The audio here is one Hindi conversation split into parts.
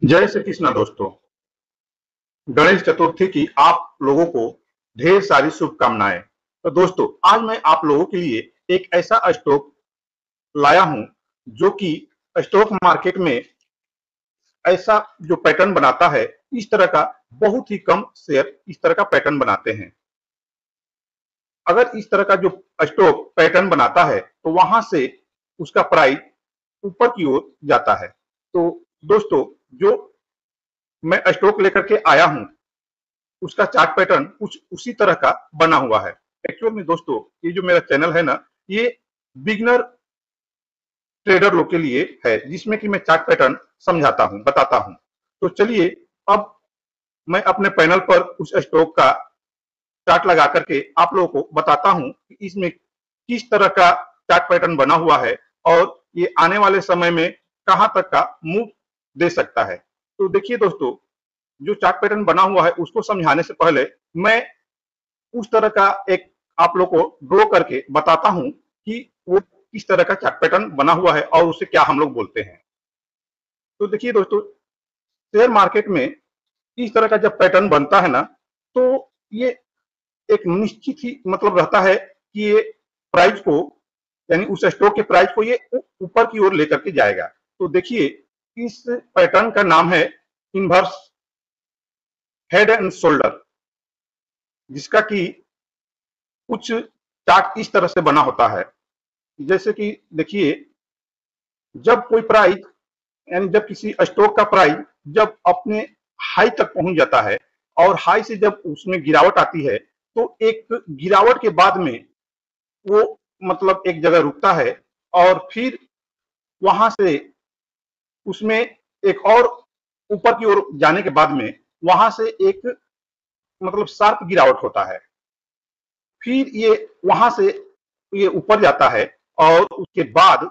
जय श्री कृष्णा दोस्तों। गणेश चतुर्थी की आप लोगों को ढेर सारी शुभकामनाएं। तो दोस्तों, आज मैं आप लोगों के लिए एक ऐसा स्टॉक लाया हूं जो कि स्टॉक मार्केट में ऐसा जो पैटर्न बनाता है, इस तरह का बहुत ही कम शेयर इस तरह का पैटर्न बनाते हैं। अगर इस तरह का जो स्टॉक पैटर्न बनाता है तो वहां से उसका प्राइस ऊपर की ओर जाता है। तो दोस्तों, जो मैं स्टॉक लेकर के आया हूं उसका चार्ट पैटर्न कुछ उसी तरह का बना हुआ है। एक्चुअल में दोस्तों, ये जो मेरा चैनल है ना, ये बिगनर ट्रेडर लोग के लिए है, जिसमें कि मैं चार्ट पैटर्न समझाता हूं, बताता हूं। तो चलिए, अब मैं अपने पैनल पर उस स्टॉक का चार्ट लगा करके आप लोगों को बताता हूं कि इसमें किस तरह का चार्ट पैटर्न बना हुआ है और ये आने वाले समय में कहां तक का मूव दे सकता है। तो देखिए दोस्तों, जो चार्ट पैटर्न बना हुआ है उसको समझाने से पहले मैं उस तरह का एक आप लोग को ड्रॉ करके बताता हूं कि वो किस तरह का चार्ट पैटर्न बना हुआ है और उसे क्या हम लोग बोलते हैं। तो देखिए दोस्तों, शेयर मार्केट में इस तरह का जब पैटर्न बनता है ना, तो ये एक निश्चित ही मतलब रहता है कि ये प्राइस को, यानी उस स्टॉक के प्राइस को ये ऊपर की ओर लेकर के जाएगा। तो देखिए, इस पैटर्न का नाम है इनवर्स हेड एंड शोल्डर, जिसका कि कुछ चार्ट इस तरह से बना होता है। जैसे कि देखिए, जब कोई प्राइस, यानी जब किसी स्टॉक का प्राइस जब अपने हाई तक पहुंच जाता है और हाई से जब उसमें गिरावट आती है, तो एक गिरावट के बाद में वो मतलब एक जगह रुकता है और फिर वहां से उसमें एक और ऊपर की ओर जाने के बाद में वहां से एक मतलब शार्प गिरावट होता है। फिर ये वहां से ये ऊपर जाता है और उसके बाद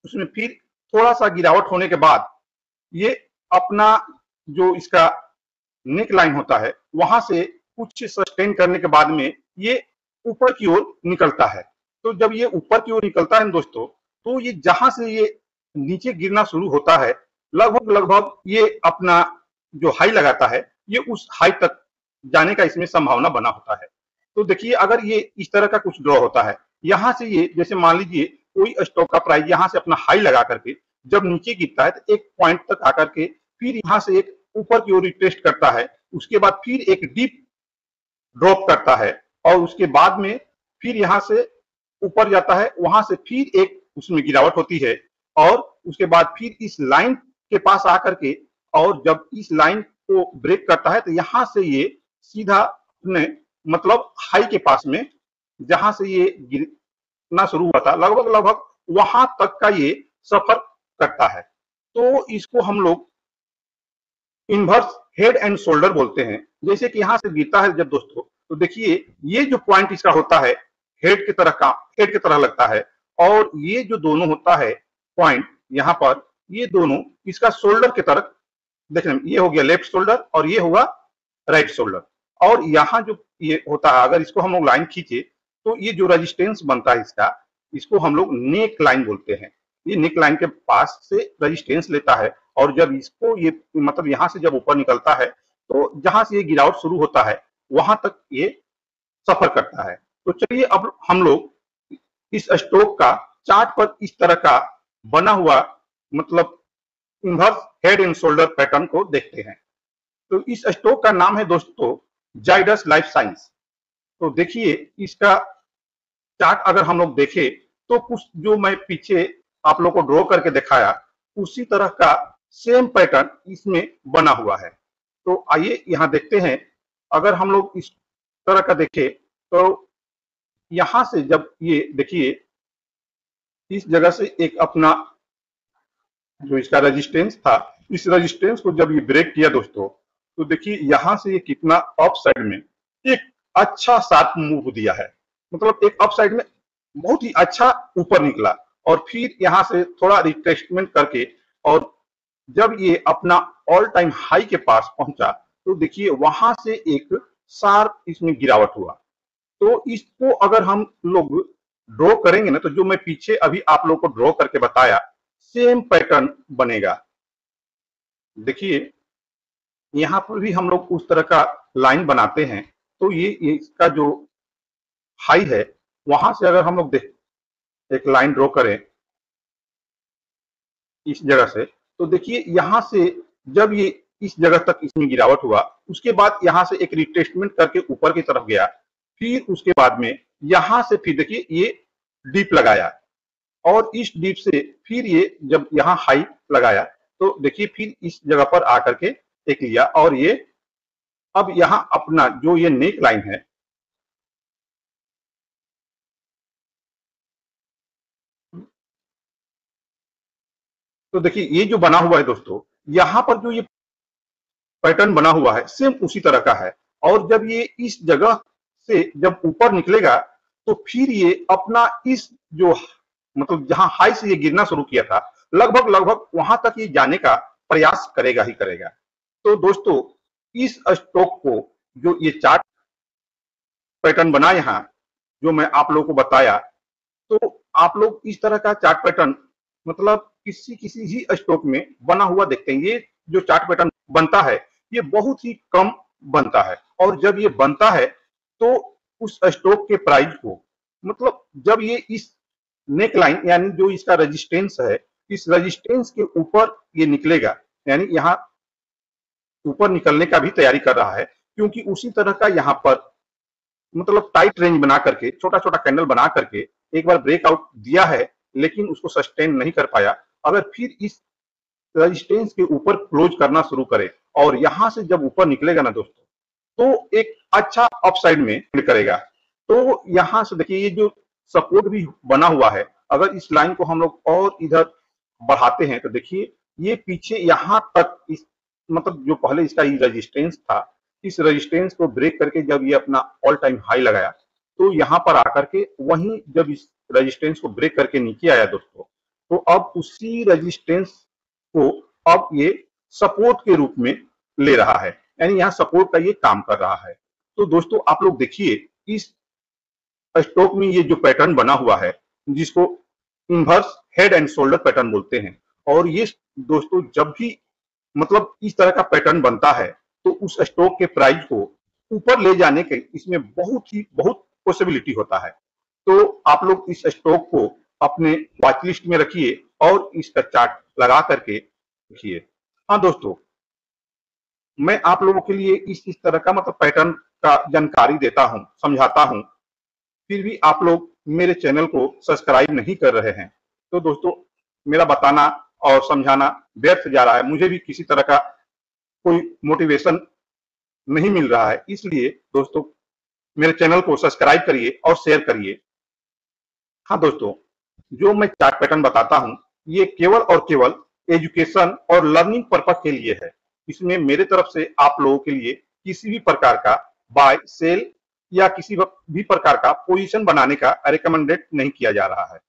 उसमें फिर थोड़ा सा गिरावट होने के बाद ये अपना जो इसका नेक लाइन होता है वहां से कुछ सस्टेन करने के बाद में ये ऊपर की ओर निकलता है। तो जब ये ऊपर की ओर निकलता है दोस्तों, तो ये जहां से ये नीचे गिरना शुरू होता है, लगभग लगभग ये अपना जो हाई लगाता है, ये उस हाई तक जाने का इसमें संभावना बना होता है। तो देखिए, अगर ये इस तरह का कुछ ड्रॉ होता है, यहाँ से ये जैसे मान लीजिए कोई स्टॉक का प्राइस यहाँ से अपना हाई लगा करके जब नीचे गिरता है तो एक पॉइंट तक आकर के फिर यहाँ से एक ऊपर की ओर रिटेस्ट करता है, उसके बाद फिर एक डीप ड्रॉप करता है और उसके बाद में फिर यहाँ से ऊपर जाता है, वहां से फिर एक उसमें गिरावट होती है और उसके बाद फिर इस लाइन के पास आकर के, और जब इस लाइन को ब्रेक करता है तो यहाँ से ये सीधा अपने मतलब हाई के पास में जहां से ये गिरना शुरू हुआ था, लगभग लगभग वहां तक का ये सफर करता है। तो इसको हम लोग इनवर्स हेड एंड शोल्डर बोलते हैं। जैसे कि यहां से गिरता है जब दोस्तों, तो देखिए ये जो पॉइंट इसका होता है हेड की तरह का, हेड की तरह लगता है, और ये जो दोनों होता है पॉइंट यहाँ पर, ये दोनों इसका शोल्डर की तरह देखने में, ये हो गया लेफ्ट शोल्डर और ये होगा राइट शोल्डर। और यहाँ जो ये होता है, अगर इसको हम लोग लाइन खींचे तो ये जो रेजिस्टेंस बनता है इसका, इसको हम लोग नेक लाइन बोलते हैं। ये नेक लाइन के पास से रेजिस्टेंस लेता है और जब इसको ये मतलब यहाँ से जब ऊपर निकलता है तो जहां से ये गिरावट शुरू होता है वहां तक ये सफर करता है। तो चलिए, अब हम लोग इस स्टॉक का चार्ट पर इस तरह का बना हुआ मतलब inverse head and shoulder pattern को देखते हैं। तो इस स्टॉक का नाम है दोस्तों जाइडस लाइफ साइंस। तो देखिए, इसका चार्ट अगर हम लोग देखें तो कुछ जो मैं पीछे आप लोग को ड्रॉ करके दिखाया उसी तरह का सेम पैटर्न इसमें बना हुआ है। तो आइए यहाँ देखते हैं। अगर हम लोग इस तरह का देखें तो यहां से जब ये देखिए, इस जगह से एक अपना जो इसका रेजिस्टेंस था, इस रेजिस्टेंस को जब ये ब्रेक किया दोस्तों, तो देखिए यहां से ये कितना अप साइड में एक अच्छा शार्प मूव दिया है। मतलब एक अप साइड में बहुत ही अच्छा ऊपर निकला और फिर यहाँ से थोड़ा रिट्रेसमेंट करके, और जब ये अपना ऑल टाइम हाई के पास पहुंचा तो देखिए वहां से एक शार्प इसमें गिरावट हुआ। तो इसको अगर हम लोग ड्रॉ करेंगे ना, तो जो मैं पीछे अभी आप लोग को ड्रॉ करके बताया सेम पैटर्न बनेगा। देखिए यहाँ पर भी हम लोग उस तरह का लाइन बनाते हैं, तो ये इसका जो हाई है, वहां से अगर हम लोग देख एक लाइन ड्रॉ करें इस जगह से, तो देखिए यहाँ से जब ये इस जगह तक इसमें गिरावट हुआ, उसके बाद यहाँ से एक रिट्रेसमेंट करके ऊपर की तरफ गया, फिर उसके बाद में यहाँ से फिर देखिए ये डीप लगाया, और इस डीप से फिर ये जब यहाँ हाई लगाया, तो देखिए फिर इस जगह पर आकर के एक लिया, और ये अब यहाँ अपना जो ये नेक लाइन है, तो देखिए ये जो बना हुआ है दोस्तों, यहाँ पर जो ये पैटर्न बना हुआ है सेम उसी तरह का है, और जब ये इस जगह से जब ऊपर निकलेगा, तो फिर ये अपना इस जो मतलब जहां हाई से ये गिरना शुरू किया था, लगभग लगभग वहां तक ये जाने का प्रयास करेगा ही करेगा। तो दोस्तों इस स्टॉक को जो ये चार्ट पैटर्न बना यहाँ, जो मैं आप लोगों को बताया, तो आप लोग इस तरह का चार्ट पैटर्न मतलब किसी किसी ही स्टॉक में बना हुआ देखते हैं। ये जो चार्ट पैटर्न बनता है, ये बहुत ही कम बनता है, और जब ये बनता है तो उस स्टॉक के प्राइस को मतलब जब ये इस नेक लाइन यानी जो इसका रेजिस्टेंस है, इस रेजिस्टेंस के ऊपर ये निकलेगा, यानी यहाँ ऊपर निकलने का भी तैयारी कर रहा है, क्योंकि उसी तरह का यहाँ पर मतलब टाइट रेंज बना करके छोटा छोटा कैंडल बना करके एक बार ब्रेकआउट दिया है, लेकिन उसको सस्टेन नहीं कर पाया। अगर फिर इस रेजिस्टेंस के ऊपर क्लोज करना शुरू करे और यहां से जब ऊपर निकलेगा ना दोस्तों, तो एक अच्छा अपसाइड में क्लिक करेगा। तो यहां से देखिए ये जो सपोर्ट भी बना हुआ है, अगर इस लाइन को हम लोग और इधर बढ़ाते हैं, तो देखिए ये पीछे यहां तक इस मतलब जो पहले इसका ये रेजिस्टेंस था, इस रेजिस्टेंस को ब्रेक करके जब ये अपना ऑल टाइम हाई लगाया, तो यहाँ पर आकर के वहीं जब इस रेजिस्टेंस को ब्रेक करके नीचे आया दोस्तों, तो अब उसी रेजिस्टेंस को अब ये सपोर्ट के रूप में ले रहा है, यानी यहाँ सपोर्ट का ये काम कर रहा है। तो दोस्तों आप लोग देखिए इस स्टॉक में ये जो पैटर्न बना हुआ है, जिसको inverse head and shoulder pattern बोलते हैं, और ये दोस्तों जब भी मतलब इस तरह का पैटर्न बनता है, तो उस स्टॉक के प्राइस को ऊपर ले जाने के इसमें बहुत पॉसिबिलिटी होता है। तो आप लोग इस स्टॉक को अपने वॉच लिस्ट में रखिए और इसका चार्ट लगा करके रखिए। हाँ दोस्तों, मैं आप लोगों के लिए इस तरह का मतलब पैटर्न का जानकारी देता हूँ, समझाता हूँ, फिर भी आप लोग मेरे चैनल को सब्सक्राइब नहीं कर रहे हैं, तो दोस्तों मेरा बताना और समझाना व्यर्थ जा रहा है। मुझे भी किसी तरह का कोई मोटिवेशन नहीं मिल रहा है, इसलिए दोस्तों मेरे चैनल को सब्सक्राइब करिए और शेयर करिए। हाँ दोस्तों, जो मैं चार्ट पैटर्न बताता हूँ, ये केवल और केवल एजुकेशन और लर्निंग पर्पज के लिए है। इसमें मेरे तरफ से आप लोगों के लिए किसी भी प्रकार का बाय सेल या किसी भी प्रकार का पोजीशन बनाने का रिकमेंडेड नहीं किया जा रहा है।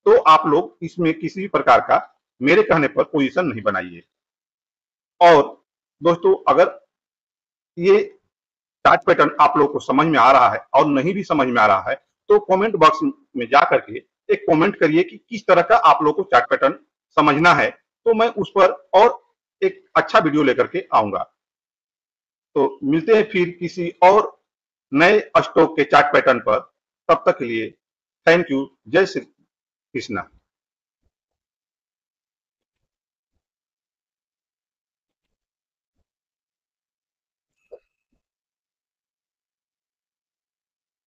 तो आप लोग इसमें किसी भी प्रकार का मेरे कहने पर पोजीशन नहीं बनाइए। और दोस्तों अगर ये चार्ट पैटर्न आप लोगों को समझ में आ रहा है और नहीं भी समझ में आ रहा है, तो कमेंट बॉक्स में जा करके एक कमेंट करिए कि किस तरह का आप लोगों को चार्ट पैटर्न समझना है, तो मैं उस पर और एक अच्छा वीडियो लेकर के आऊंगा। तो मिलते हैं फिर किसी और नए स्टॉक के चार्ट पैटर्न पर। तब तक के लिए थैंक यू। जय श्री कृष्णा।